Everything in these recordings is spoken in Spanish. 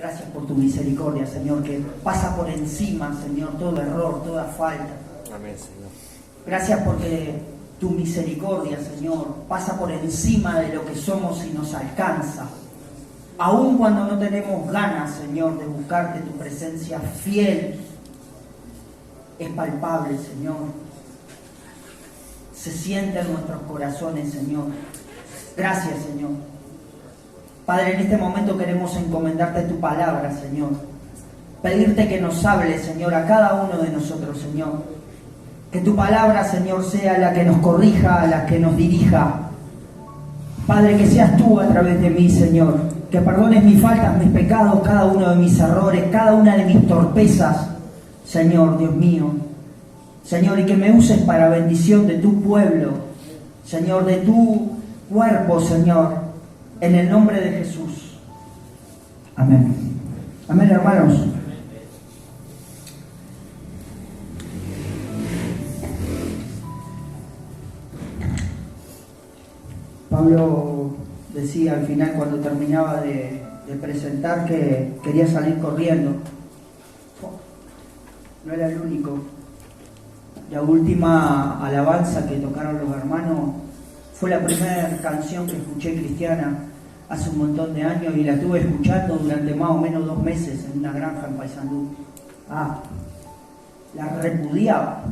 Gracias por tu misericordia, Señor, que pasa por encima, Señor, todo error, toda falta. Amén, Señor. Gracias porque tu misericordia, Señor, pasa por encima de lo que somos y nos alcanza. Aun cuando no tenemos ganas, Señor, de buscarte, tu presencia fiel es palpable, Señor. Se siente en nuestros corazones, Señor. Gracias, Señor. Padre, en este momento queremos encomendarte tu palabra, Señor. Pedirte que nos hables, Señor, a cada uno de nosotros, Señor. Que tu palabra, Señor, sea la que nos corrija, la que nos dirija. Padre, que seas tú a través de mí, Señor. Que perdones mis faltas, mis pecados, cada uno de mis errores, cada una de mis torpezas, Señor, Dios mío. Señor, y que me uses para bendición de tu pueblo, Señor, de tu cuerpo, Señor, en el nombre de Jesús. Amén. Amén, hermanos. Pablo decía al final, cuando terminaba de presentar, que quería salir corriendo. No era el único. La última alabanza que tocaron los hermanos fue la primera canción que escuché cristiana hace un montón de años y la estuve escuchando durante más o menos 2 meses en una granja en Paysandú. La repudiaba.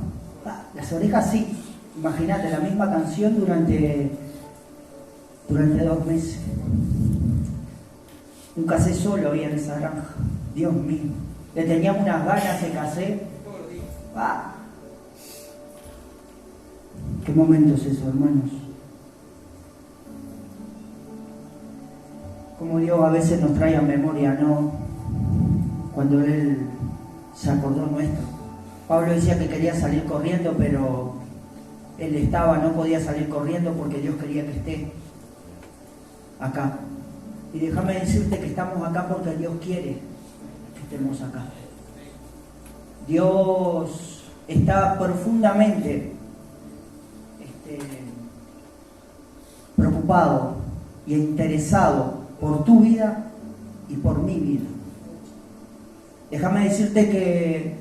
Las orejas sí. Imagínate, la misma canción durante 2 meses. Un casé solo había en esa granja. Dios mío. Le teníamos unas ganas de casé. ¿Qué momento es eso, hermanos? Como Dios a veces nos trae a memoria, ¿no? Cuando Él se acordó nuestro. Pablo decía que quería salir corriendo, pero él no podía salir corriendo porque Dios quería que esté acá. Y déjame decirte que estamos acá porque Dios quiere que estemos acá. Dios está profundamente preocupado y interesado por tu vida y por mi vida. Déjame decirte que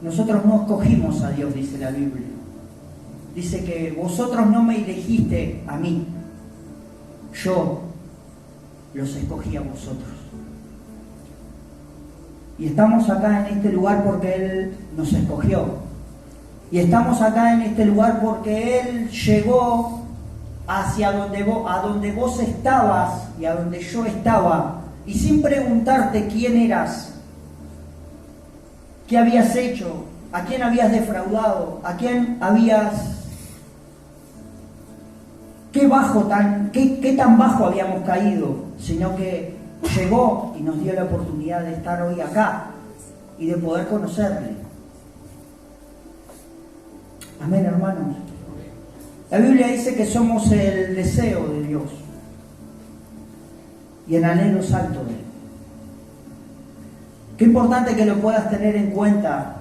nosotros no escogimos a Dios, dice la Biblia. Dice que vosotros no me elegiste a mí, yo los escogí a vosotros. Y estamos acá en este lugar porque Él nos escogió. Y estamos acá en este lugar porque Él llegó hacia a donde vos estabas y a donde yo estaba. Y sin preguntarte quién eras, qué habías hecho, a quién habías defraudado, a quién qué tan bajo habíamos caído, sino que llegó y nos dio la oportunidad de estar hoy acá y de poder conocerle. Amén, hermanos. La Biblia dice que somos el deseo de Dios y el anhelo santo de Él. Qué importante que lo puedas tener en cuenta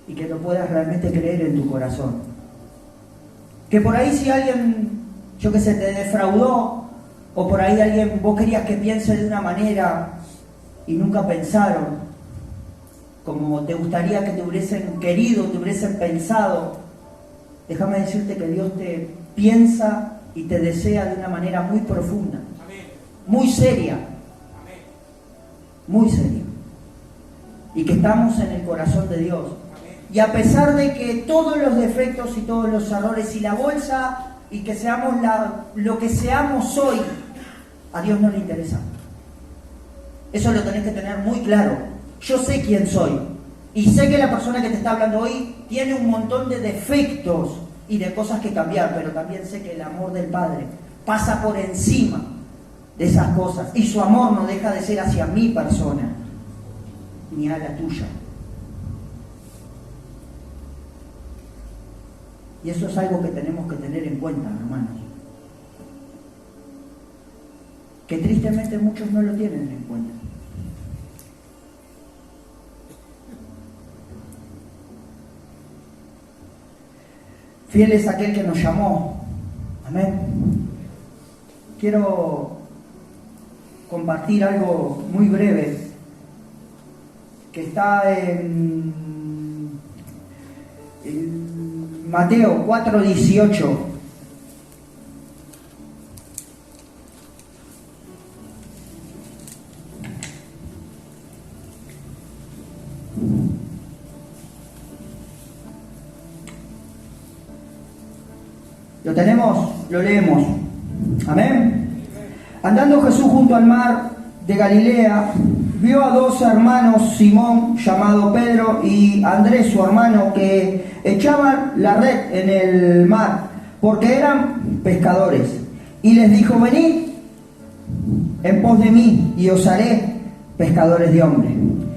y que lo puedas realmente creer en tu corazón. Que por ahí si alguien, te defraudó, o por ahí alguien, vos querías que piense de una manera y nunca pensaron como te gustaría que te hubiesen querido, te hubiesen pensado, déjame decirte que Dios te piensa y te desea de una manera muy profunda, muy seria, muy seria, y que estamos en el corazón de Dios. Y a pesar de que todos los defectos y todos los errores y la bolsa y que seamos lo que seamos hoy, a Dios no le interesa. Eso lo tenés que tener muy claro. Yo sé quién soy y sé que la persona que te está hablando hoy tiene un montón de defectos y de cosas que cambiar, pero también sé que el amor del Padre pasa por encima de esas cosas y su amor no deja de ser hacia mi persona ni a la tuya. Y eso es algo que tenemos que tener en cuenta, hermanos. Que tristemente muchos no lo tienen en cuenta. Fiel es aquel que nos llamó. Amén. Quiero compartir algo muy breve que está en Mateo 4:18. ¿Lo tenemos? Lo leemos. Amén. Andando Jesús junto al mar de Galilea, vio a dos hermanos, Simón, llamado Pedro, y Andrés, su hermano, que echaban la red en el mar, porque eran pescadores. Y les dijo: venid en pos de mí, y os haré pescadores de hombres.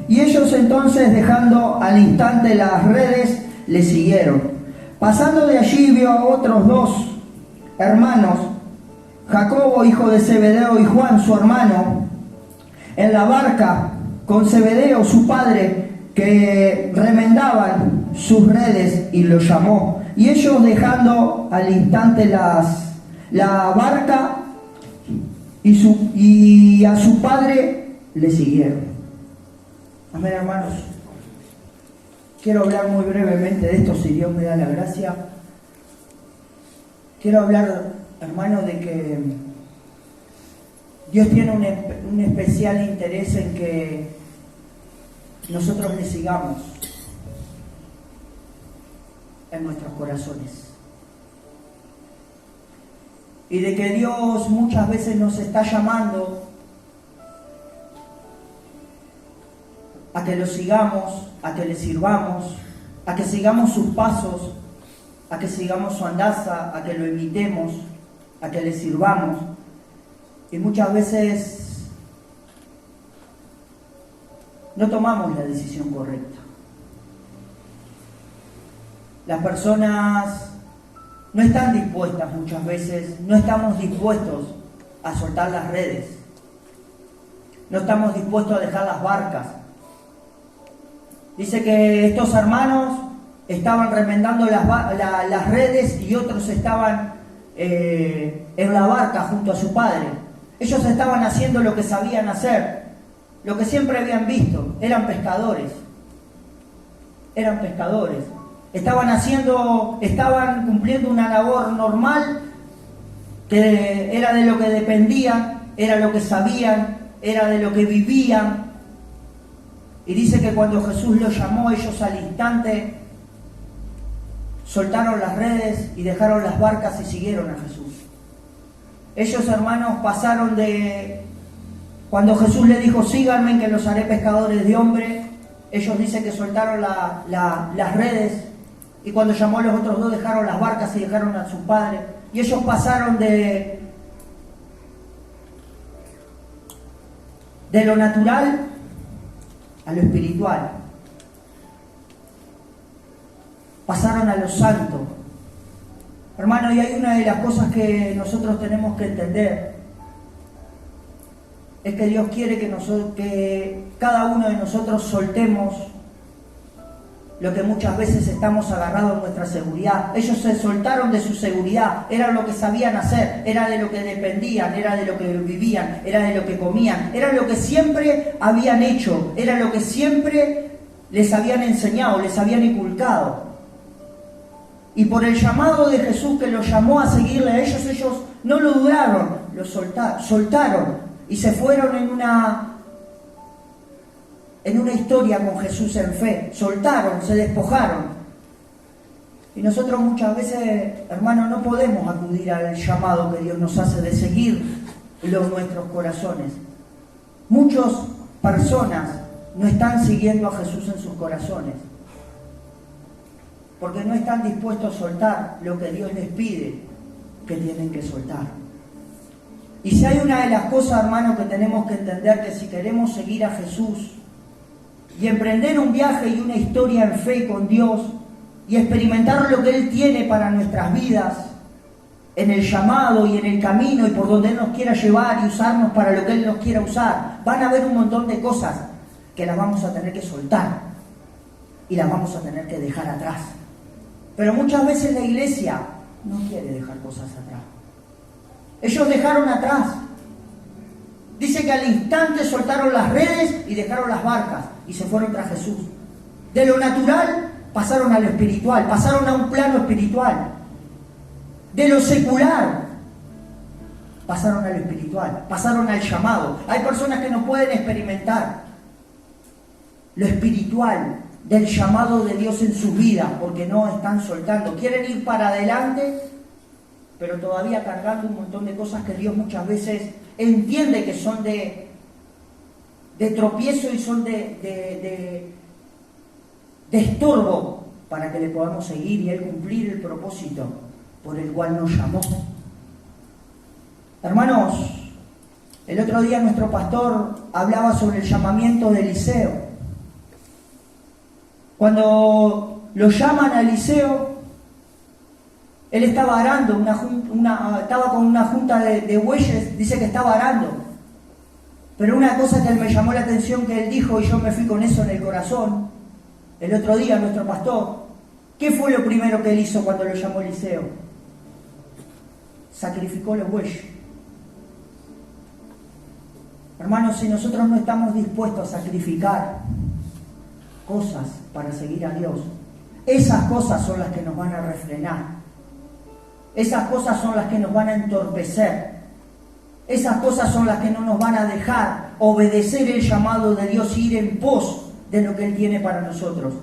Y ellos entonces, dejando al instante las redes, le siguieron. Pasando de allí, vio a otros dos hermanos, Jacobo, hijo de Zebedeo, y Juan, su hermano, en la barca con Zebedeo, su padre, que remendaban sus redes, y los llamó. Y ellos, dejando al instante la barca y a su padre, le siguieron. Amén, hermanos. Quiero hablar muy brevemente de esto, si Dios me da la gracia. Quiero hablar, hermano, de que Dios tiene un especial interés en que nosotros le sigamos en nuestros corazones. Y de que Dios muchas veces nos está llamando a que lo sigamos, a que le sirvamos, a que sigamos sus pasos, a que sigamos su andanza, a que lo imitemos, a que le sirvamos. Y muchas veces no tomamos la decisión correcta. Las personas no están dispuestas muchas veces, no estamos dispuestos a soltar las redes, no estamos dispuestos a dejar las barcas. Dice que estos hermanos estaban remendando las redes y otros estaban en la barca junto a su padre. Ellos estaban haciendo lo que sabían hacer, lo que siempre habían visto. Eran pescadores. Eran pescadores. Estaban cumpliendo una labor normal, que era de lo que dependían, era lo que sabían, era de lo que vivían. Y dice que cuando Jesús los llamó, ellos al instante soltaron las redes y dejaron las barcas y siguieron a Jesús. Ellos, hermanos, pasaron de... Cuando Jesús les dijo: síganme, que los haré pescadores de hombres, ellos dicen que soltaron las redes, y cuando llamó a los otros dos dejaron las barcas y dejaron a su padre. Y ellos pasaron de lo natural a lo espiritual. Pasaron a lo santo. Hermano, y hay una de las cosas que nosotros tenemos que entender, es que Dios quiere que cada uno de nosotros soltemos lo que muchas veces estamos agarrados en nuestra seguridad. Ellos se soltaron de su seguridad, era lo que sabían hacer, era de lo que dependían, era de lo que vivían, era de lo que comían, era lo que siempre habían hecho, era lo que siempre les habían enseñado, les habían inculcado. Y por el llamado de Jesús, que los llamó a seguirle a ellos no lo dudaron, lo soltaron y se fueron en una historia con Jesús en fe. Soltaron, se despojaron. Y nosotros muchas veces, hermanos, no podemos acudir al llamado que Dios nos hace de seguir nuestros corazones. Muchas personas no están siguiendo a Jesús en sus corazones, porque no están dispuestos a soltar lo que Dios les pide que tienen que soltar. Y si hay una de las cosas, hermano, que tenemos que entender, que si queremos seguir a Jesús y emprender un viaje y una historia en fe con Dios y experimentar lo que Él tiene para nuestras vidas, en el llamado y en el camino y por donde Él nos quiera llevar y usarnos para lo que Él nos quiera usar, van a haber un montón de cosas que las vamos a tener que soltar y las vamos a tener que dejar atrás. Pero muchas veces la iglesia no quiere dejar cosas atrás. Ellos dejaron atrás Dice que al instante soltaron las redes y dejaron las barcas y se fueron tras Jesús. De lo natural pasaron a lo espiritual, pasaron a un plano espiritual. De lo secular pasaron a lo espiritual, pasaron al llamado. Hay personas que no pueden experimentar lo espiritual del llamado de Dios en sus vidas porque no están soltando. Quieren ir para adelante, pero todavía cargando un montón de cosas que Dios muchas veces entiende que son de tropiezo y son de estorbo para que le podamos seguir y Él cumplir el propósito por el cual nos llamó. Hermanos, el otro día nuestro pastor hablaba sobre el llamamiento de Eliseo. Cuando lo llaman a Eliseo, él estaba arando, estaba con una junta de bueyes, dice que estaba arando. Pero una cosa que me llamó la atención que él dijo, y yo me fui con eso en el corazón, el otro día nuestro pastor, ¿qué fue lo primero que él hizo cuando lo llamó Eliseo? Sacrificó los bueyes. Hermanos, si nosotros no estamos dispuestos a sacrificar cosas para seguir a Dios, esas cosas son las que nos van a refrenar. Esas cosas son las que nos van a entorpecer. Esas cosas son las que no nos van a dejar obedecer el llamado de Dios y ir en pos de lo que Él tiene para nosotros.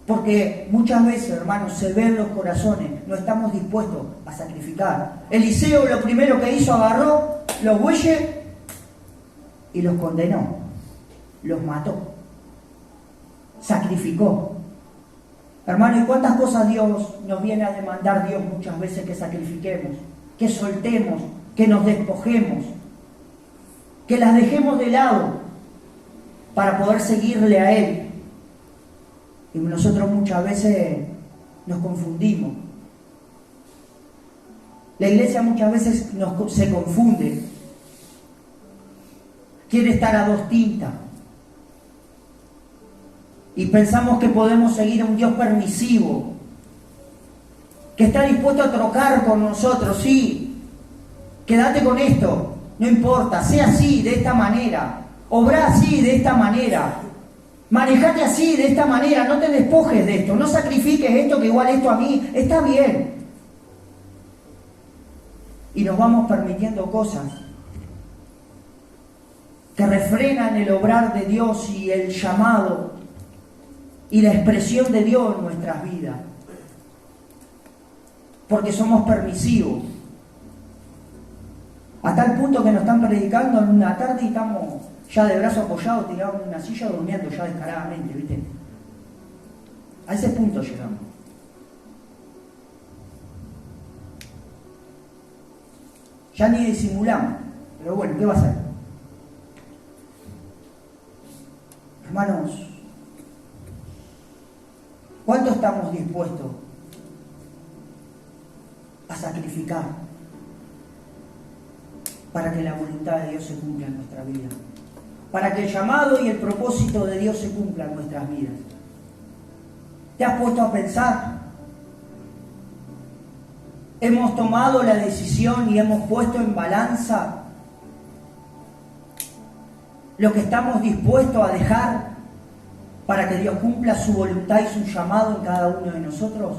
Porque muchas veces, hermanos, se ve en los corazones, no estamos dispuestos a sacrificar. Eliseo lo primero que hizo, agarró los bueyes y los condenó. Los mató. Sacrificó. Hermano, ¿y cuántas cosas Dios nos viene a demandar Dios muchas veces que sacrifiquemos, que soltemos, que nos despojemos, que las dejemos de lado para poder seguirle a Él? Y nosotros muchas veces nos confundimos. La iglesia muchas veces se confunde. Quiere estar a dos tintas. Y pensamos que podemos seguir a un Dios permisivo, que está dispuesto a trocar con nosotros. Sí, quédate con esto, no importa, sea así, de esta manera, obrá así, de esta manera, manejate así, de esta manera, no te despojes de esto, no sacrifiques esto, que igual esto a mí está bien. Y nos vamos permitiendo cosas que refrenan el obrar de Dios y el llamado y la expresión de Dios en nuestras vidas, porque somos permisivos, a tal punto que nos están predicando en una tarde y estamos ya de brazos apoyados, tirados en una silla, durmiendo ya descaradamente, ¿viste? A ese punto llegamos. Ya ni disimulamos, pero bueno, ¿qué va a hacer? Hermanos, ¿cuánto estamos dispuestos a sacrificar para que la voluntad de Dios se cumpla en nuestra vida? Para que el llamado y el propósito de Dios se cumplan en nuestras vidas. ¿Te has puesto a pensar? ¿Hemos tomado la decisión y hemos puesto en balanza lo que estamos dispuestos a dejar para que Dios cumpla su voluntad y su llamado en cada uno de nosotros?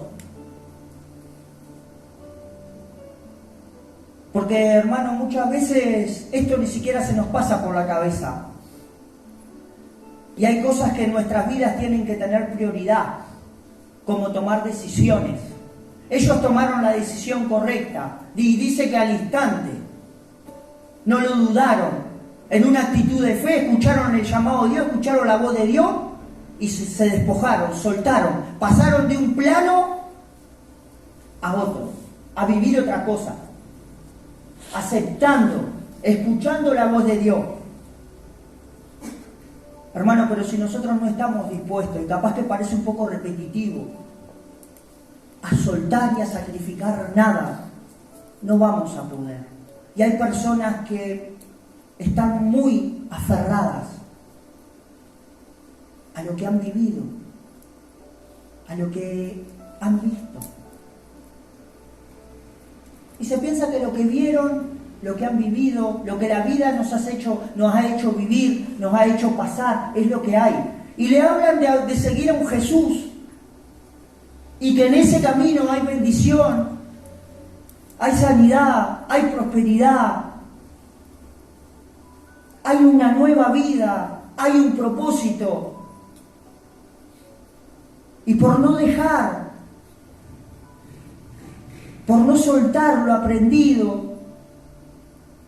Porque, hermano, muchas veces esto ni siquiera se nos pasa por la cabeza. Y hay cosas que en nuestras vidas tienen que tener prioridad, como tomar decisiones. Ellos tomaron la decisión correcta, y dice que al instante no lo dudaron. En una actitud de fe, escucharon el llamado de Dios, escucharon la voz de Dios y se despojaron, soltaron, pasaron de un plano a otro, a vivir otra cosa, aceptando, escuchando la voz de Dios. Hermano, pero si nosotros no estamos dispuestos, y capaz que parece un poco repetitivo, a soltar y a sacrificar nada, no vamos a poder. Y hay personas que están muy aferradas a lo que han vivido, a lo que han visto. Y se piensa que lo que vieron lo que han vivido, lo que la vida nos ha hecho vivir, nos ha hecho pasar, es lo que hay. Y le hablan de seguir a un Jesús y que en ese camino hay bendición, hay sanidad, hay prosperidad, hay una nueva vida, hay un propósito. Y por no dejar, por no soltar lo aprendido,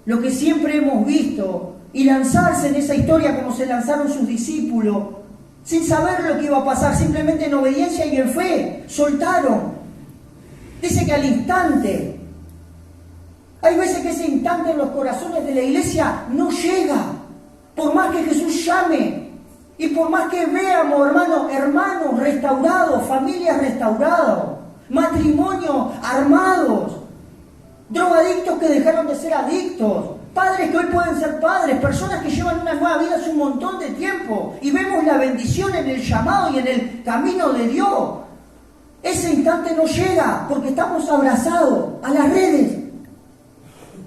lo que siempre hemos visto, y lanzarse en esa historia como se lanzaron sus discípulos, sin saber lo que iba a pasar, simplemente en obediencia y en fe, soltaron. Dice que al instante, hay veces que ese instante en los corazones de la iglesia no llega, por más que Jesús llame, y por más que veamos, hermanos restaurados, familias restauradas, matrimonios armados, drogadictos que dejaron de ser adictos, padres que hoy pueden ser padres, personas que llevan una nueva vida hace un montón de tiempo, y vemos la bendición en el llamado y en el camino de Dios. Ese instante no llega porque estamos abrazados a las redes,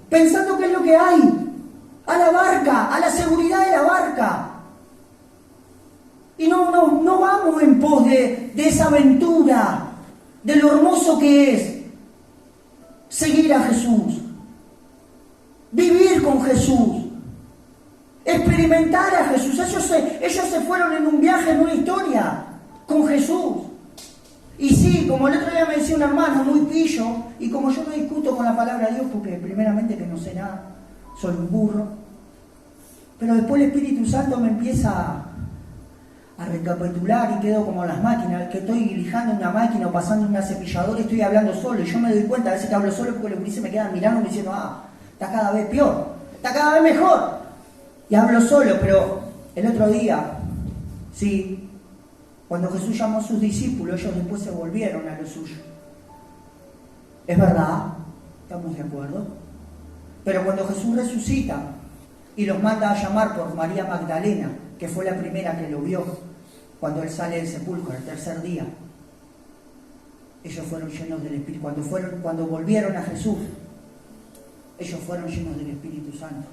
pensando que es lo que hay, a la barca, a la seguridad de la barca. Y no vamos en pos de esa aventura, de lo hermoso que es seguir a Jesús, vivir con Jesús, experimentar a Jesús. Ellos se fueron en un viaje, en una historia, con Jesús. Y sí, como el otro día me decía un hermano muy pillo, y como yo no discuto con la palabra de Dios, porque primeramente que no sé nada, soy un burro, pero después el Espíritu Santo me empieza a recapitular y quedo como las máquinas, que estoy lijando una máquina o pasando una cepilladora y estoy hablando solo, y yo me doy cuenta a veces que hablo solo porque los gurises me quedan mirando y me diciendo, está cada vez peor, está cada vez mejor, y hablo solo. Pero el otro día, sí, cuando Jesús llamó a sus discípulos, ellos después se volvieron a lo suyo. Es verdad, estamos de acuerdo, pero cuando Jesús resucita y los manda a llamar por María Magdalena, que fue la primera que lo vio cuando él sale del sepulcro el tercer día, ellos fueron llenos del Espíritu. Cuando volvieron a Jesús, ellos fueron llenos del Espíritu Santo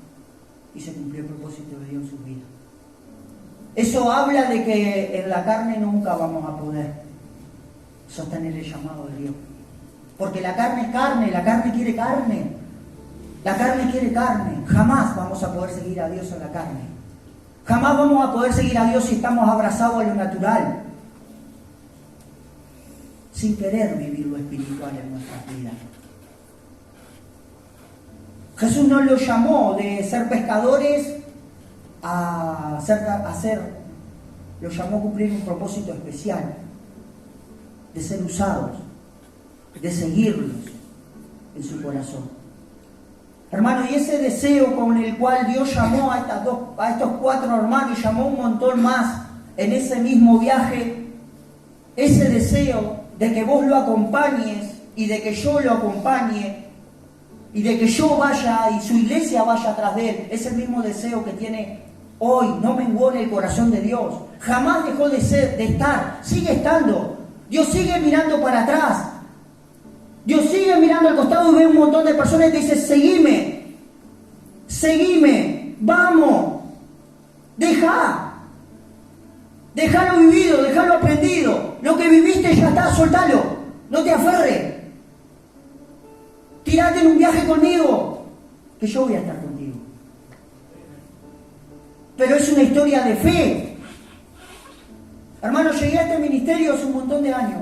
y se cumplió el propósito de Dios en sus vidas. Eso habla de que en la carne nunca vamos a poder sostener el llamado de Dios, porque la carne es carne, la carne quiere carne, la carne quiere carne. Jamás vamos a poder seguir a Dios en la carne. Jamás vamos a poder seguir a Dios si estamos abrazados a lo natural, sin querer vivir lo espiritual en nuestras vidas. Jesús no los llamó de ser pescadores los llamó a cumplir un propósito especial, de ser usados, de seguirlos en su corazón. Hermano, y ese deseo con el cual Dios llamó a estos 4 hermanos y llamó un montón más en ese mismo viaje, ese deseo de que vos lo acompañes y de que yo lo acompañe y de que yo vaya y su iglesia vaya atrás de él, es el mismo deseo que tiene hoy, no menguó en el corazón de Dios. Jamás dejó de estar, sigue estando. Dios sigue mirando para atrás. Dios sigue mirando al costado y ve un montón de personas y te dice, seguime, vamos, deja lo vivido, deja lo aprendido, lo que viviste ya está, soltalo, no te aferres, tirate en un viaje conmigo, que yo voy a estar contigo. Pero es una historia de fe. Hermano, llegué a este ministerio hace un montón de años.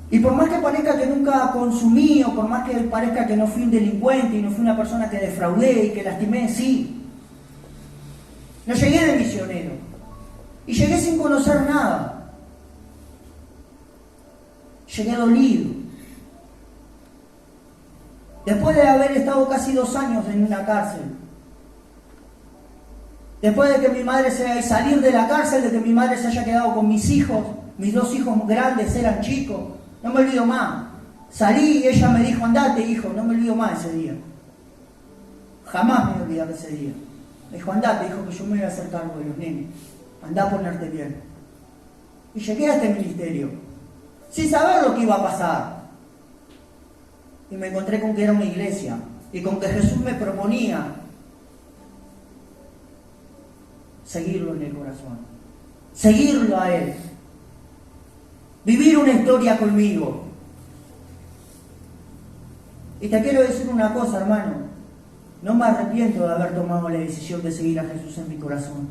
Y por más que parezca que nunca consumí, o por más que parezca que no fui un delincuente y no fui una persona que defraudé y que lastimé, sí. No llegué de misionero. Y llegué sin conocer nada. Llegué dolido. Después de haber estado casi 2 años en una cárcel. Después de que mi madre salir de la cárcel, de que mi madre se haya quedado con mis hijos, mis 2 hijos grandes eran chicos. No me olvido más. Salí y ella me dijo, andate, hijo. No me olvido más ese día. Jamás me voy a olvidar de ese día. Me dijo, andate, hijo, que yo me voy a hacer cargo de los nenes. Andá a ponerte bien. Y llegué a este ministerio sin saber lo que iba a pasar. y me encontré con que era una iglesia y con que Jesús me proponía seguirlo en el corazón, seguirlo a Él, vivir una historia conmigo. Y te quiero decir una cosa, hermano, no me arrepiento de haber tomado la decisión de seguir a Jesús en mi corazón.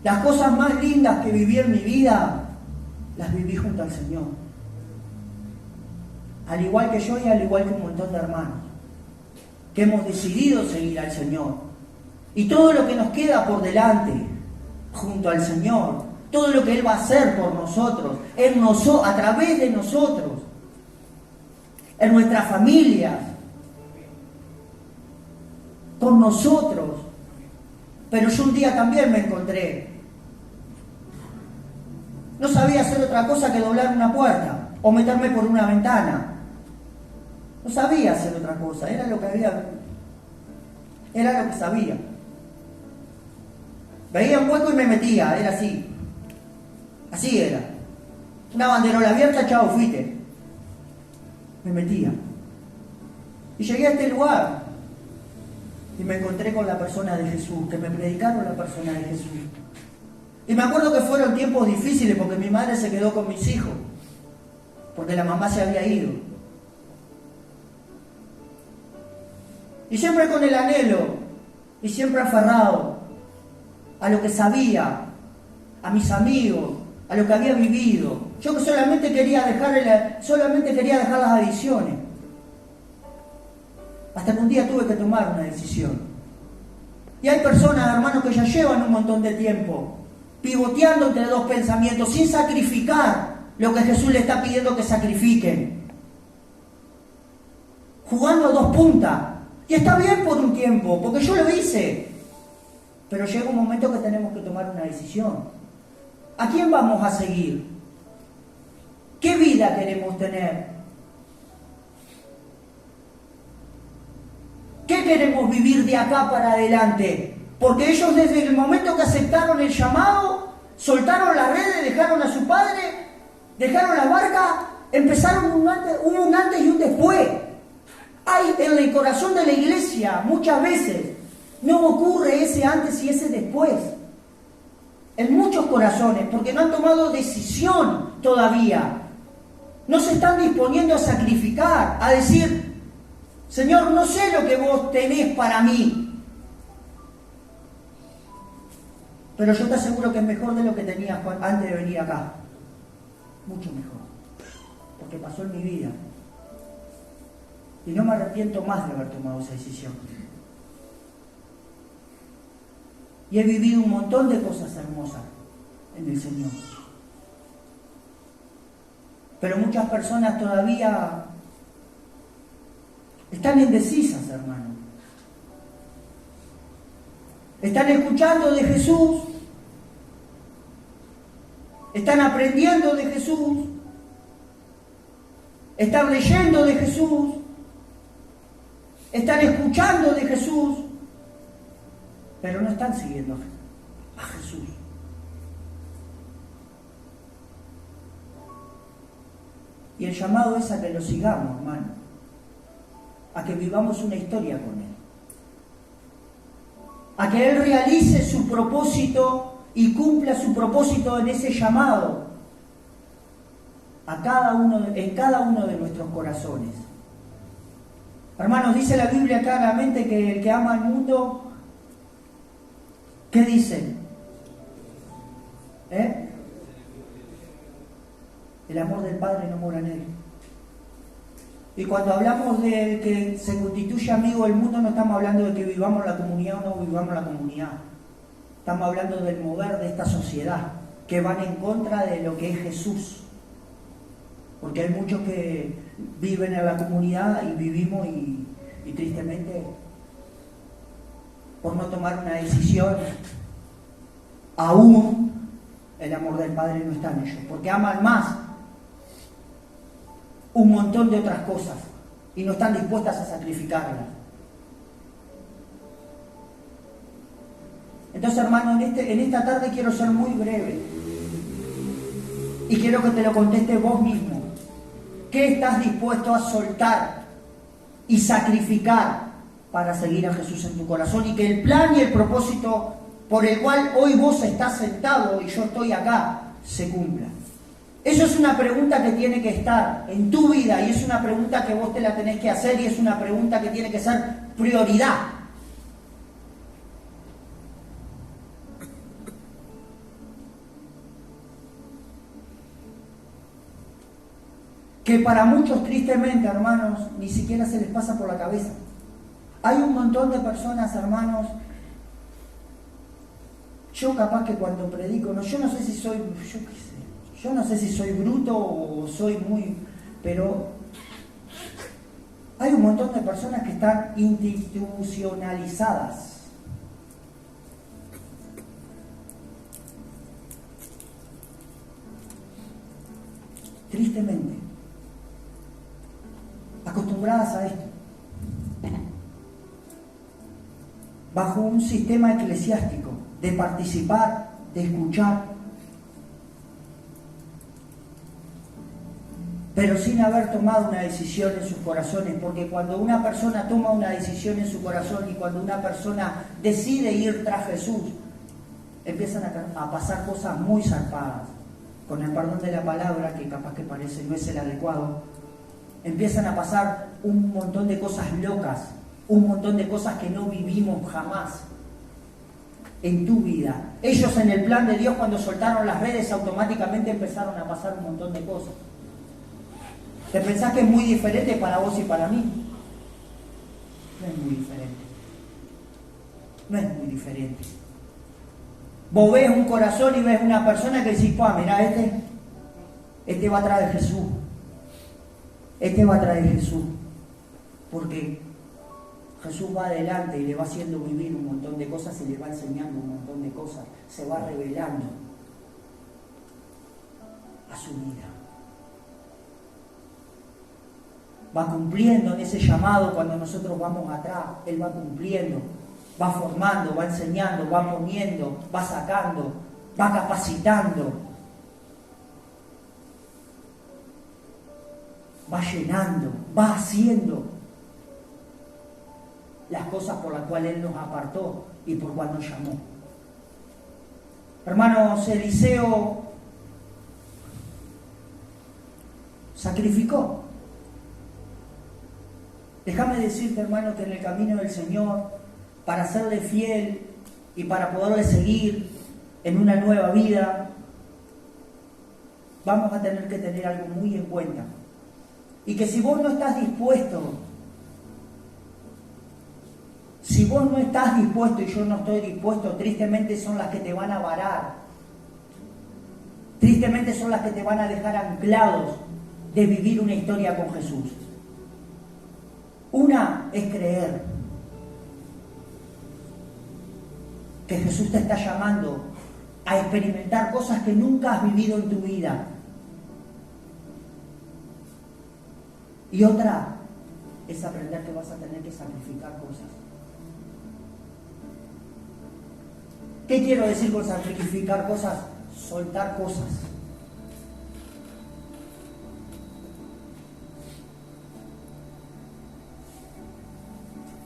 Las cosas más lindas que viví en mi vida, las viví junto al Señor. Al igual que yo y al igual que un montón de hermanos, que hemos decidido seguir al Señor. Y todo lo que nos queda por delante, junto al Señor, todo lo que Él va a hacer por nosotros, a través de nosotros, en nuestras familias, con nosotros. Pero yo un día también me encontré. No sabía hacer otra cosa que doblar una puerta o meterme por una ventana. No sabía hacer otra cosa, era lo que sabía. Veía un hueco y me metía, era así. Así era. Una banderola abierta, chao, fuiste. Me metía. Y llegué a este lugar y me encontré con la persona de Jesús, que me predicaron la persona de Jesús. Y me acuerdo que fueron tiempos difíciles porque mi madre se quedó con mis hijos, porque la mamá se había ido. Y siempre con el anhelo, y siempre aferrado a lo que sabía, a mis amigos, a lo que había vivido. Yo que solamente quería dejar las adicciones. Hasta que un día tuve que tomar una decisión. Y hay personas, hermanos, que ya llevan un montón de tiempo pivoteando entre dos pensamientos, sin sacrificar lo que Jesús le está pidiendo que sacrifiquen. Jugando a dos puntas. Y está bien por un tiempo, porque yo lo hice. Pero llega un momento que tenemos que tomar una decisión. ¿A quién vamos a seguir? ¿Qué vida queremos tener? ¿Qué queremos vivir de acá para adelante? Porque ellos desde el momento que aceptaron el llamado, soltaron las redes, dejaron a su padre, dejaron la barca, empezaron hubo un antes y un después. Hay en el corazón de la iglesia muchas veces no ocurre ese antes y ese después. En muchos corazones, porque no han tomado decisión todavía. No se están disponiendo a sacrificar, a decir, Señor, no sé lo que vos tenés para mí, pero yo te aseguro que es mejor de lo que tenías antes de venir acá. Mucho mejor. Porque pasó en mi vida. Y no me arrepiento más de haber tomado esa decisión. Y he vivido un montón de cosas hermosas en el Señor. Pero muchas personas todavía están indecisas, hermano. Están escuchando de Jesús, están aprendiendo de Jesús, están leyendo de Jesús, están escuchando de Jesús, pero no están siguiendo a Jesús. Y el llamado es a que lo sigamos, hermano, a que vivamos una historia con Él, a que Él realice su propósito y cumpla su propósito en ese llamado en cada uno de nuestros corazones. Hermanos, dice la Biblia claramente que el que ama al mundo, ¿qué dice? El amor del Padre no mora en él. Y cuando hablamos de que se constituye amigo del mundo, no estamos hablando de que vivamos la comunidad o no vivamos la comunidad. Estamos hablando del mover de esta sociedad, que van en contra de lo que es Jesús. Porque hay muchos que viven en la comunidad y vivimos y tristemente, por no tomar una decisión, aún el amor del Padre no está en ellos, porque aman más un montón de otras cosas y no están dispuestas a sacrificarlas. Entonces, hermano, en esta tarde quiero ser muy breve y quiero que te lo contestes vos mismo. ¿Qué estás dispuesto a soltar y sacrificar para seguir a Jesús en tu corazón? Y que el plan y el propósito por el cual hoy vos estás sentado y yo estoy acá se cumpla. Eso es una pregunta que tiene que estar en tu vida y es una pregunta que vos te la tenés que hacer y es una pregunta que tiene que ser prioridad. Que para muchos, tristemente, hermanos, ni siquiera se les pasa por la cabeza. Hay un montón de personas, hermanos, yo capaz que cuando predico, yo no sé si soy, yo no sé si soy bruto o soy muy, pero hay un montón de personas que están institucionalizadas. Tristemente, acostumbradas a esto, bajo un sistema eclesiástico de participar, de escuchar, pero sin haber tomado una decisión en sus corazones, porque cuando una persona toma una decisión en su corazón y cuando una persona decide ir tras Jesús, empiezan a pasar cosas muy zarpadas, con el perdón de la palabra, que capaz que parece no es el adecuado. Empiezan a pasar un montón de cosas locas, un montón de cosas que no vivimos jamás en tu vida. Ellos en el plan de Dios, cuando soltaron las redes, automáticamente empezaron a pasar un montón de cosas. ¿Te pensás que es muy diferente para vos y para mí? No es muy diferente. No es muy diferente. Vos ves un corazón y ves una persona que decís, mirá, este va atrás de Jesús. Este va atrás de Jesús. Porque Jesús va adelante y le va haciendo vivir un montón de cosas y le va enseñando un montón de cosas. Se va revelando a su vida. Va cumpliendo en ese llamado cuando nosotros vamos atrás. Él va cumpliendo, va formando, va enseñando, va poniendo, va sacando, va capacitando, va llenando, va haciendo las cosas por las cuales Él nos apartó y por cual nos llamó. Hermanos, Eliseo sacrificó. Déjame decirte, hermano, que en el camino del Señor, para serle fiel y para poderle seguir en una nueva vida, vamos a tener que tener algo muy en cuenta. Y que si vos no estás dispuesto, y yo no estoy dispuesto, tristemente son las que te van a varar. Tristemente son las que te van a dejar anclados de vivir una historia con Jesús. Una es creer que Jesús te está llamando a experimentar cosas que nunca has vivido en tu vida. Y otra es aprender que vas a tener que sacrificar cosas. ¿Qué quiero decir con sacrificar cosas? Soltar cosas.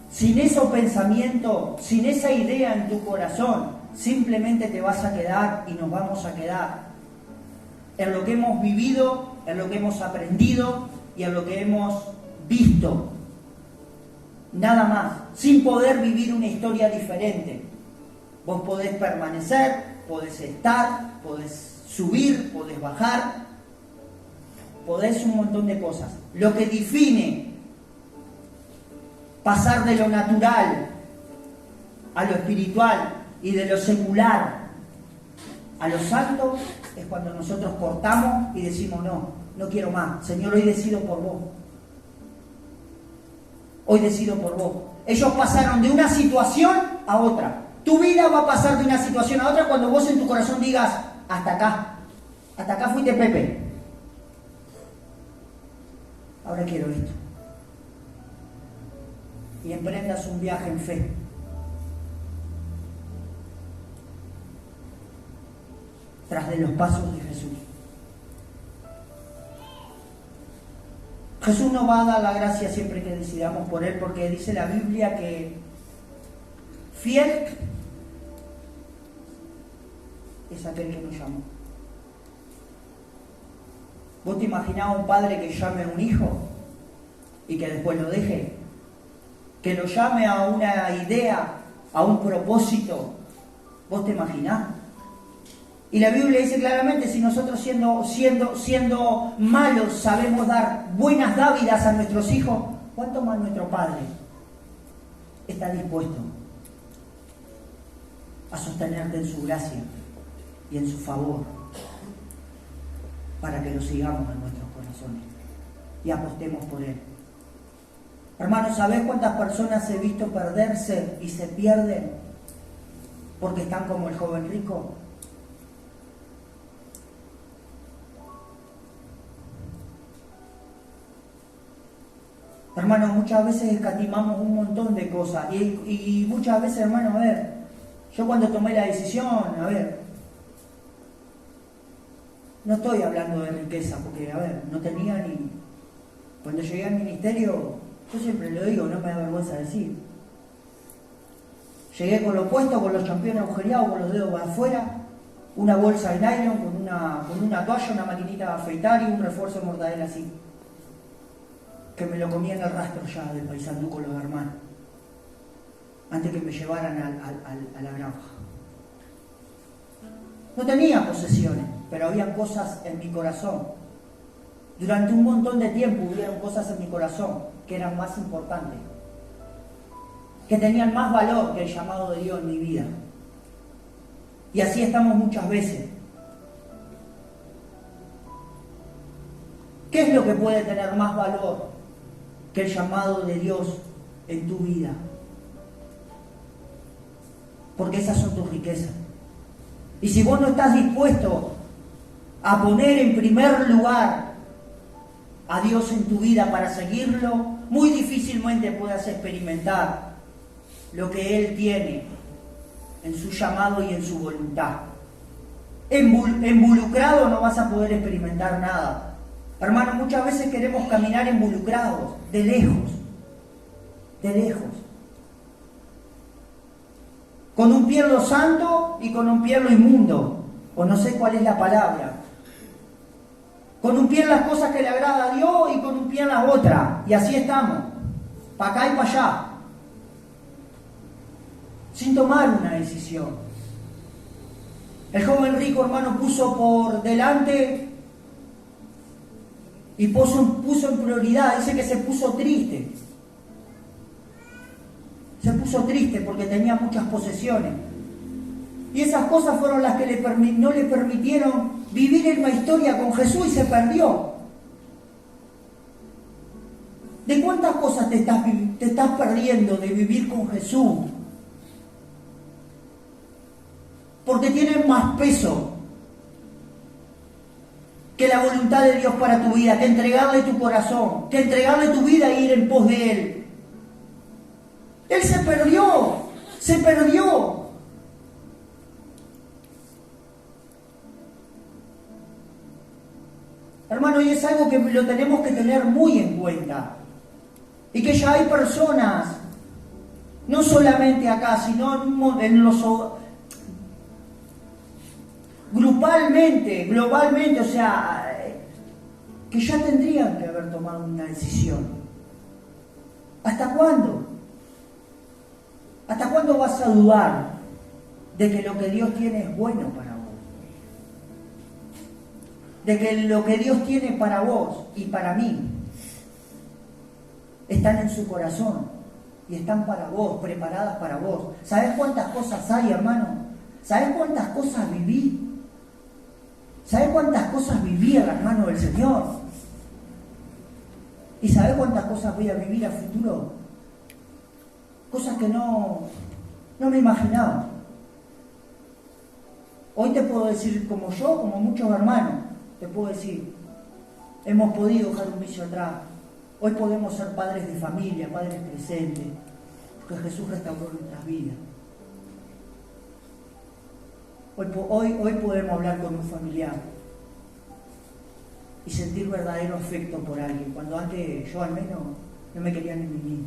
Sin ese pensamiento, sin esa idea en tu corazón, simplemente te vas a quedar y nos vamos a quedar en lo que hemos vivido, en lo que hemos aprendido y en lo que hemos visto. Nada más, sin poder vivir una historia diferente. Vos podés permanecer, podés estar, podés subir, podés bajar, podés un montón de cosas. Lo que define pasar de lo natural a lo espiritual y de lo secular a lo santo es cuando nosotros cortamos y decimos no quiero más. Señor, hoy decido por vos. Hoy decido por vos. Ellos pasaron de una situación a otra. Tu vida va a pasar de una situación a otra cuando vos en tu corazón digas, hasta acá fuiste, Pepe. Ahora quiero esto. Y emprendas un viaje en fe. Tras de los pasos de Jesús. Jesús nos va a dar la gracia siempre que decidamos por Él, porque dice la Biblia que fiel es aquel que nos llamó. ¿Vos te imaginás a un padre que llame a un hijo y que después lo deje? Que lo llame a una idea, a un propósito. ¿Vos te imaginás? Y la Biblia dice claramente, si nosotros siendo malos sabemos dar buenas dávidas a nuestros hijos, ¿cuánto más nuestro Padre está dispuesto a sostenerte en su gracia y en su favor para que lo sigamos en nuestros corazones y apostemos por Él? Hermanos, ¿sabés cuántas personas he visto perderse y se pierden porque están como el joven rico? Hermanos, muchas veces escatimamos un montón de cosas y muchas veces, hermanos, a ver, yo cuando tomé la decisión, a ver, no estoy hablando de riqueza, porque, a ver, no tenía ni... Cuando llegué al ministerio, yo siempre lo digo, no me da vergüenza decir. Llegué con lo puesto, con los championes agujereados, con los dedos para afuera, una bolsa de nylon, con una toalla, una maquinita de afeitar y un refuerzo de mortadela así. Que me lo comía en el rastro ya del Paysandú con los hermanos, antes que me llevaran a la granja. No tenía posesiones, pero habían cosas en mi corazón. Durante un montón de tiempo hubieron cosas en mi corazón que eran más importantes, que tenían más valor que el llamado de Dios en mi vida. Y así estamos muchas veces. ¿Qué es lo que puede tener más valor que el llamado de Dios en tu vida? Porque esas son tus riquezas. Y si vos no estás dispuesto a poner en primer lugar a Dios en tu vida para seguirlo, muy difícilmente puedas experimentar lo que Él tiene en su llamado y en su voluntad. Involucrado no vas a poder experimentar nada. Hermanos, muchas veces queremos caminar involucrados, de lejos, con un pie en lo santo y con un pie en lo inmundo, o no sé cuál es la palabra, con un pie en las cosas que le agrada a Dios y con un pie en las otras, y así estamos, para acá y para allá, sin tomar una decisión. El joven rico, hermano, puso por delante y puso en prioridad. Dice que se puso triste. Se puso triste porque tenía muchas posesiones. Y esas cosas fueron las que no le permitieron vivir en una historia con Jesús y se perdió. ¿De cuántas cosas te estás perdiendo de vivir con Jesús? Porque tienen más peso que la voluntad de Dios para tu vida, que entregarle tu corazón, que entregarle tu vida e ir en pos de Él. Él se perdió. Hermano, y es algo que lo tenemos que tener muy en cuenta. Y que ya hay personas, no solamente acá, sino en los grupalmente, globalmente, o sea, que ya tendrían que haber tomado una decisión. ¿Hasta cuándo? ¿Hasta cuándo vas a dudar de que lo que Dios tiene es bueno para vos? De que lo que Dios tiene para vos y para mí están en su corazón y están para vos, preparadas para vos. ¿Sabés cuántas cosas hay, hermano? ¿Sabés cuántas cosas viví? ¿Sabés cuántas cosas viví a las manos del Señor? ¿Y sabés cuántas cosas voy a vivir a futuro? Cosas que no me imaginaba. Hoy te puedo decir, como yo, como muchos hermanos, te puedo decir, hemos podido dejar un vicio atrás. Hoy podemos ser padres de familia, padres presentes, porque Jesús restauró nuestras vidas. Hoy podemos hablar con un familiar. y sentir verdadero afecto por alguien, cuando antes yo al menos no me quería ni mí.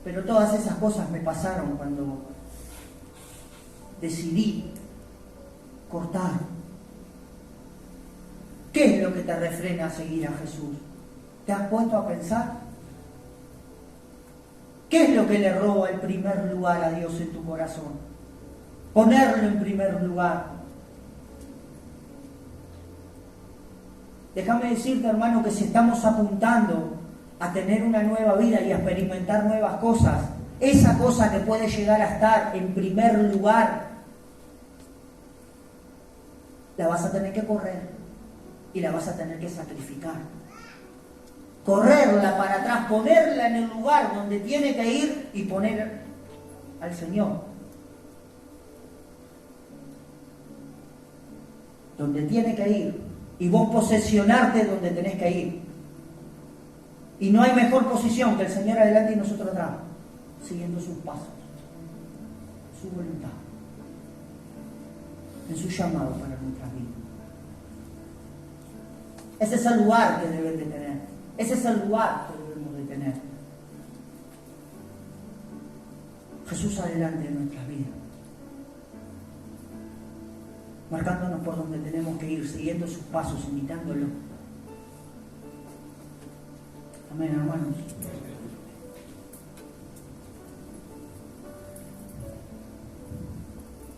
Pero todas esas cosas me pasaron cuando decidí cortar. ¿Qué es lo que te refrena a seguir a Jesús? ¿Te has puesto a pensar? ¿Qué es lo que le roba el primer lugar a Dios en tu corazón? Ponerlo en primer lugar. Déjame decirte, hermano, que si estamos apuntando a tener una nueva vida y a experimentar nuevas cosas, esa cosa que puede llegar a estar en primer lugar, la vas a tener que correr y la vas a tener que sacrificar. Correrla para atrás, ponerla en el lugar donde tiene que ir y poner al Señor. Donde tiene que ir. Y vos posesionarte donde tenés que ir. Y no hay mejor posición que el Señor adelante y nosotros atrás, siguiendo sus pasos, su voluntad, en su llamado para nuestras vidas. Ese es el lugar que deben de tener. Ese es el lugar que debemos de tener. Jesús adelante en nuestras vidas, marcándonos por donde tenemos que ir, siguiendo sus pasos, imitándolo. Amén, hermanos.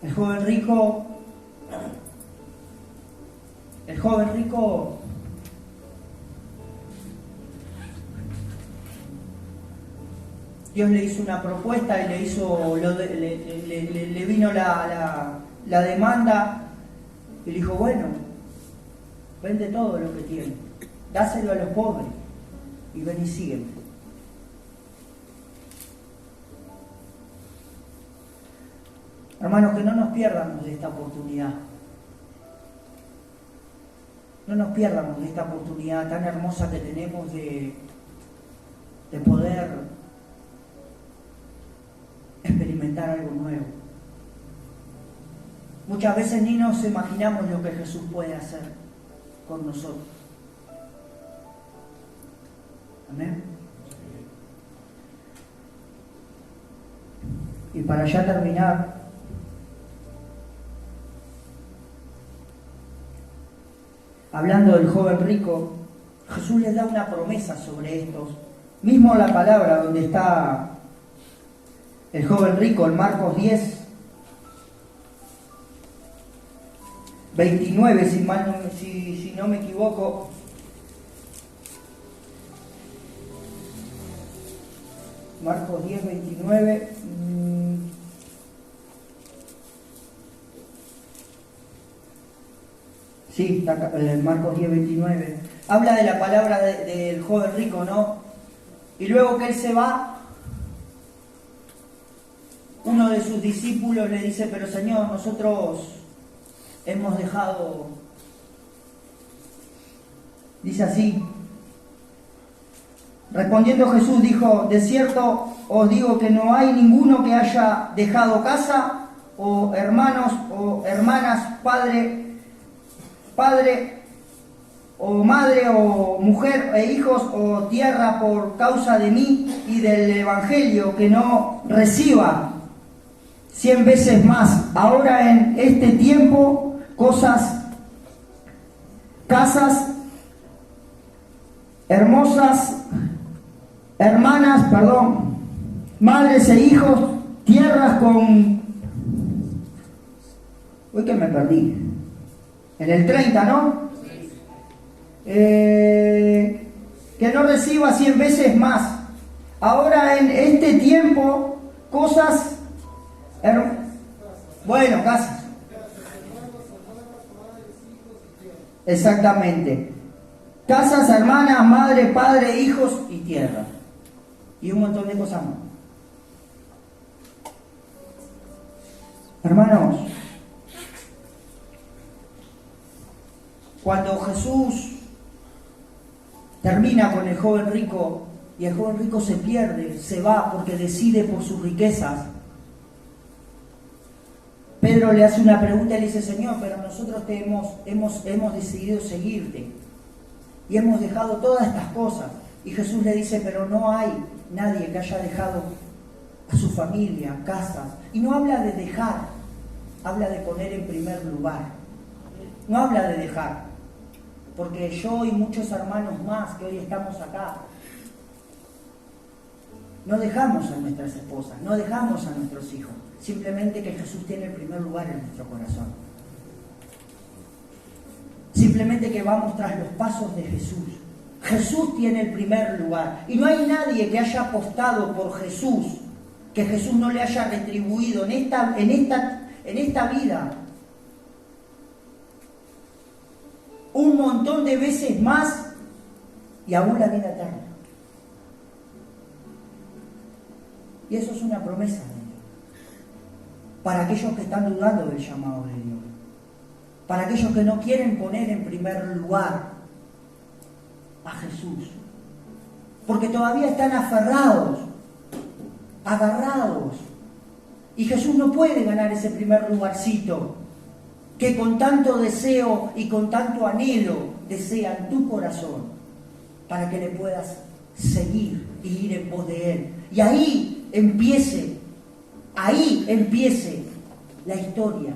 El joven rico Dios le hizo una propuesta y le vino la demanda y le dijo, bueno, vende todo lo que tiene, dáselo a los pobres y ven y sígueme. Hermanos, que no nos pierdamos de esta oportunidad. No nos pierdamos de esta oportunidad tan hermosa que tenemos de poder experimentar algo nuevo. Muchas veces ni nos imaginamos lo que Jesús puede hacer con nosotros. Amén. Y para ya terminar, hablando del joven rico, Jesús les da una promesa sobre estos. Mismo la palabra donde está el joven rico, en Marcos 10, 29, si no me equivoco. Marcos 10, 29. Sí, Marcos 10, 29. Habla de la palabra del joven rico, ¿no? Y luego que él se va, uno de sus discípulos le dice, pero Señor, nosotros hemos dejado, dice así, respondiendo Jesús dijo, de cierto os digo que no hay ninguno que haya dejado casa, o hermanos, o hermanas, padre, o madre, o mujer, e hijos, o tierra por causa de mí y del Evangelio, que no reciba 100 veces más, ahora en este tiempo, casas, madres e hijos, tierras con... Uy, que me perdí. En el 30, ¿no? Que no reciba 100 veces más. Ahora en este tiempo, casas. Exactamente. Casas, hermanas, madre, padre, hijos y tierra. Y un montón de cosas más. Hermanos, cuando Jesús termina con el joven rico y el joven rico se pierde, se va porque decide por sus riquezas, Pedro le hace una pregunta y le dice, Señor, pero nosotros hemos decidido seguirte. Y hemos dejado todas estas cosas. Y Jesús le dice, pero no hay nadie que haya dejado a su familia, casas. Y no habla de dejar, habla de poner en primer lugar. No habla de dejar. Porque yo y muchos hermanos más que hoy estamos acá, no dejamos a nuestras esposas, no dejamos a nuestros hijos. Simplemente que Jesús tiene el primer lugar en nuestro corazón. Simplemente que vamos tras los pasos de Jesús. Jesús tiene el primer lugar. Y no hay nadie que haya apostado por Jesús, que Jesús no le haya retribuido en esta vida un montón de veces más y aún la vida eterna. Y eso es una promesa de Dios. Para aquellos que están dudando del llamado de Dios. Para aquellos que no quieren poner en primer lugar a Jesús. Porque todavía están aferrados, agarrados. Y Jesús no puede ganar ese primer lugarcito que con tanto deseo y con tanto anhelo desea en tu corazón para que le puedas seguir y ir en pos de Él. Y ahí empiece la historia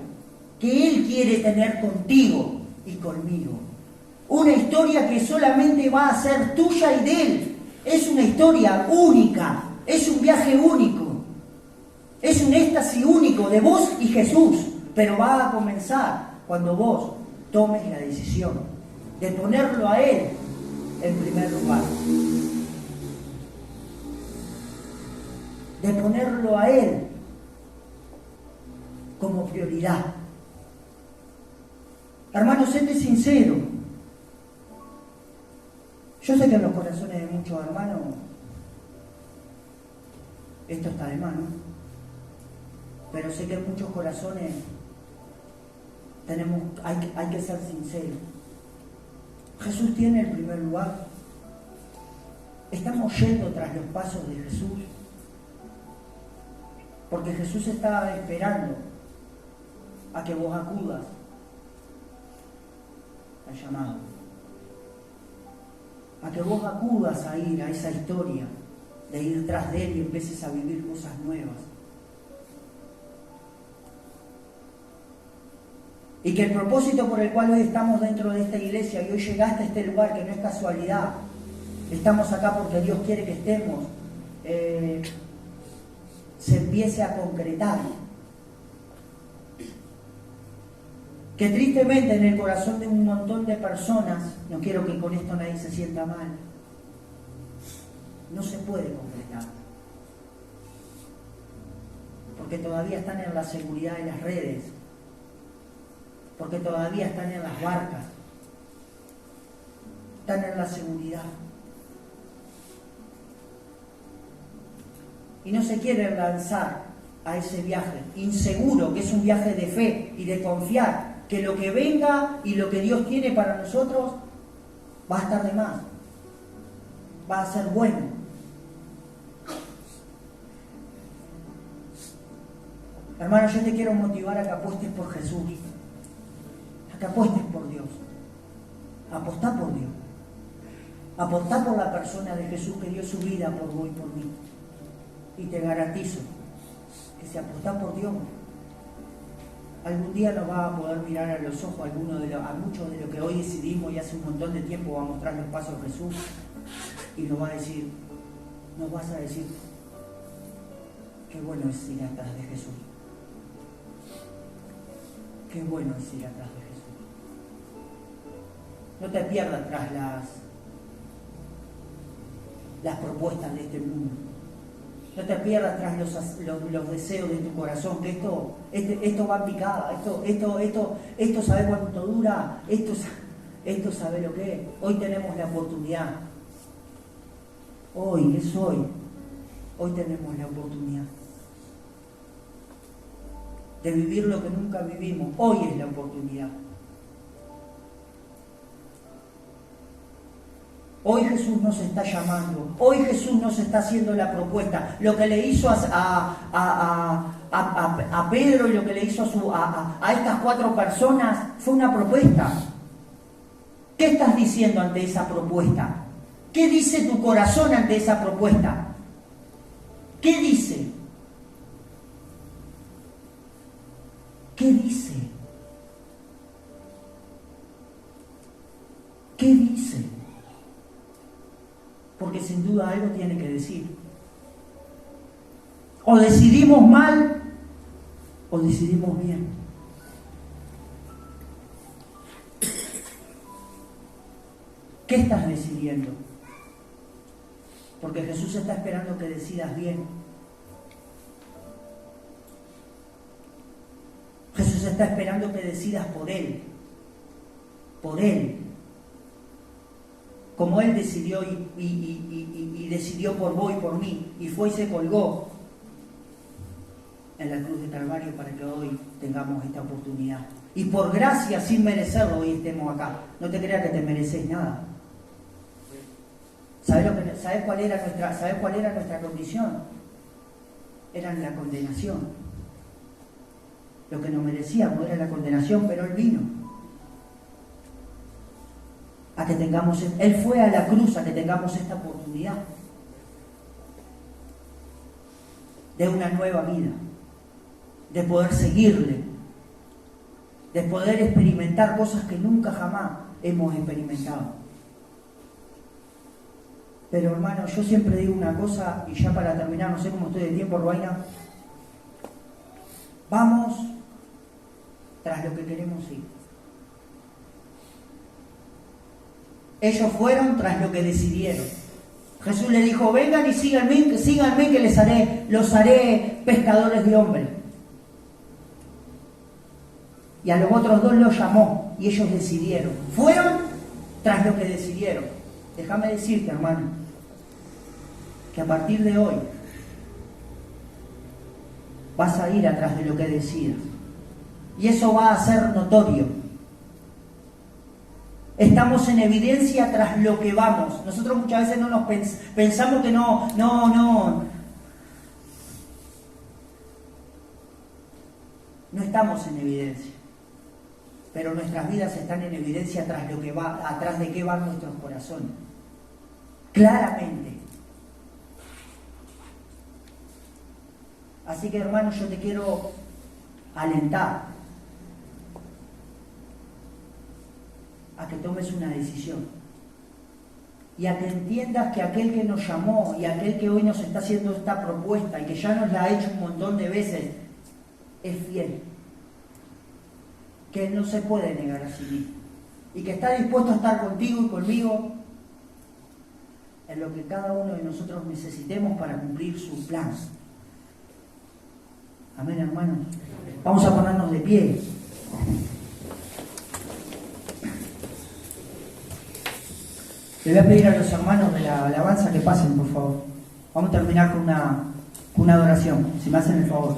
que Él quiere tener contigo y conmigo. Una historia que solamente va a ser tuya y de Él. Es una historia única, es un viaje único, es un éxtasis único de vos y Jesús. Pero va a comenzar cuando vos tomes la decisión de ponerlo a Él en primer lugar. De ponerlo a Él como prioridad. Hermanos, séte sincero. Yo sé que en los corazones de muchos hermanos esto está de mano, pero sé que en muchos corazones hay que ser sinceros. Jesús tiene el primer lugar. Estamos yendo tras los pasos de Jesús. Porque Jesús estaba esperando a que vos acudas al llamado. A que vos acudas a ir a esa historia, de ir tras de Él y empieces a vivir cosas nuevas. Y que el propósito por el cual hoy estamos dentro de esta iglesia y hoy llegaste a este lugar, que no es casualidad, estamos acá porque Dios quiere que estemos, se empiece a concretar. Que tristemente en el corazón de un montón de personas, no quiero que con esto nadie se sienta mal, no se puede concretar. Porque todavía están en la seguridad de las redes, porque todavía están en las barcas, están en la seguridad. Y no se quieren lanzar a ese viaje inseguro, que es un viaje de fe y de confiar que lo que venga y lo que Dios tiene para nosotros va a estar de más, va a ser bueno. Hermano, yo te quiero motivar a que apuestes por Jesús, a que apuestes por Dios, apostá por Dios, apostá por la persona de Jesús que dio su vida por vos y por mí. Y te garantizo que si apostás por Dios, algún día nos va a poder mirar a los ojos a muchos de lo que hoy decidimos y hace un montón de tiempo va a mostrar los pasos de Jesús y nos vas a decir, qué bueno es ir atrás de Jesús. Qué bueno es ir atrás de Jesús. No te pierdas tras las propuestas de este mundo. No te pierdas tras los deseos de tu corazón, que esto va en picada, esto sabe cuánto dura, esto sabe lo que es. Hoy tenemos la oportunidad. Hoy tenemos la oportunidad de vivir lo que nunca vivimos. Hoy es la oportunidad. Hoy Jesús nos está llamando, hoy Jesús nos está haciendo la propuesta. Lo que le hizo a Pedro y lo que le hizo a estas 4 personas fue una propuesta. ¿Qué estás diciendo ante esa propuesta? ¿Qué dice tu corazón ante esa propuesta? ¿Qué dice? ¿Qué dice? ¿Qué dice? Porque sin duda algo tiene que decir. O decidimos mal o decidimos bien. ¿Qué estás decidiendo? Porque Jesús está esperando que decidas bien. Jesús está esperando que decidas por Él. Por Él. Como Él decidió y decidió por vos y por mí. Y fue y se colgó en la cruz de Calvario para que hoy tengamos esta oportunidad. Y por gracia, sin merecerlo, hoy estemos acá. No te creas que te mereces nada. ¿Sabes cuál era nuestra condición? Era la condenación. Lo que nos merecíamos era la condenación, pero Él vino a que tengamos, Él fue a la cruz a que tengamos esta oportunidad de una nueva vida, de poder seguirle, de poder experimentar cosas que nunca jamás hemos experimentado. Pero hermano, yo siempre digo una cosa, y ya para terminar, no sé cómo estoy de tiempo, Ruaina. Vamos tras lo que queremos ir. Ellos fueron tras lo que decidieron. Jesús le dijo, vengan y síganme que los haré pescadores de hombres. Y a los otros dos los llamó y ellos decidieron. Fueron tras lo que decidieron. Déjame decirte, hermano, que a partir de hoy vas a ir atrás de lo que decidas. Y eso va a ser notorio. Estamos en evidencia tras lo que vamos. Nosotros muchas veces no nos pensamos que no estamos en evidencia. Pero nuestras vidas están en evidencia atrás de qué van nuestros corazones. Claramente. Así que, hermano, yo te quiero alentar a que tomes una decisión y a que entiendas que aquel que nos llamó y aquel que hoy nos está haciendo esta propuesta y que ya nos la ha hecho un montón de veces es fiel, que Él no se puede negar a sí mismo y que está dispuesto a estar contigo y conmigo en lo que cada uno de nosotros necesitemos para cumplir su plan. Amén, hermanos. Vamos a ponernos de pie. Le voy a pedir a los hermanos de la alabanza que pasen, por favor. Vamos a terminar con una adoración, si me hacen el favor.